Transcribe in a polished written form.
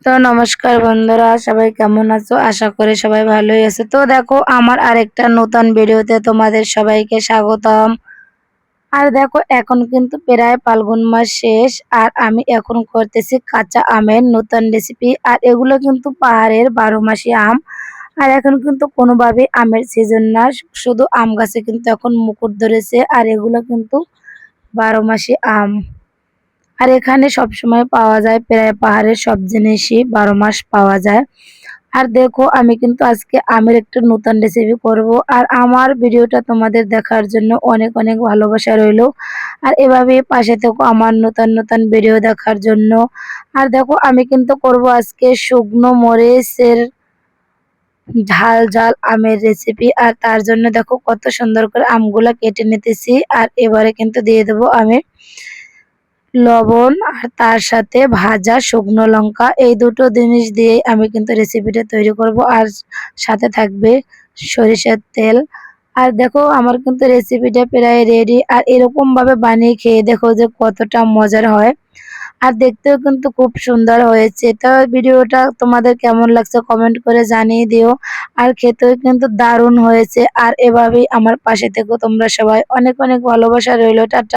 তো নমস্কার বন্ধুরা, সবাই কেমন আছো? আশা করি সবাই ভালোই আছে। তো দেখো, আমার আরেকটা নতুন ভিডিওতে তোমাদের সবাইকে স্বাগতম। আর দেখো, এখন কিন্তু প্রায় ফাল্গুন মাস শেষ, আর আমি এখন করতেছি কাঁচা আমের নতুন রেসিপি। আর এগুলো কিন্তু পাহাড়ের 12 মাসি আম। আর এখন কিন্তু কোনোভাবে আমের সিজন না, শুধু আম গাছে কিন্তু এখন মুকুট ধরেছে। আর এগুলো কিন্তু 12 মাসি আম। আর এখানে সবসময় পাওয়া যায়, প্রায় পাহাড়ের সব জিনিসই 12 মাস পাওয়া যায়। আর দেখো, আমি কিন্তু আজকে আমের একটা নতুন রেসিপি করব। আর আমার ভিডিওটা তোমাদের দেখার জন্য অনেক অনেক ভালোবাসা রইলো। আর এভাবে পাশে থেকো আমার নতুন নতুন ভিডিও দেখার জন্য। আর দেখো, আমি কিন্তু করব আজকে শুকনো মরিচের ঝাল ঝাল আমের রেসিপি। আর তার জন্য দেখো কত সুন্দর করে আমগুলা কেটে নিতেছি। আর এবারে কিন্তু দিয়ে দেবো আমি লবণ, আর তার সাথে ভাজা শুকনো লঙ্কা। এই দুটো জিনিস দিয়ে আমি কিন্তু রেসিপিটা তৈরি করব। আর সাথে থাকবে সরিষার তেল। আর দেখো, আমার কিন্তু রেসিপিটা প্রায় রেডি। আর এরকম ভাবে বানিয়ে খেয়ে দেখো যে কতটা মজার হয়। আর দেখতেও কিন্তু খুব সুন্দর হয়েছে। তো ভিডিওটা তোমাদের কেমন লাগছে কমেন্ট করে জানিয়ে দিও। আর খেতেও কিন্তু দারুণ হয়েছে। আর এভাবেই আমার পাশে থেকো তোমরা সবাই। অনেক অনেক ভালোবাসা রইলো। টাটা।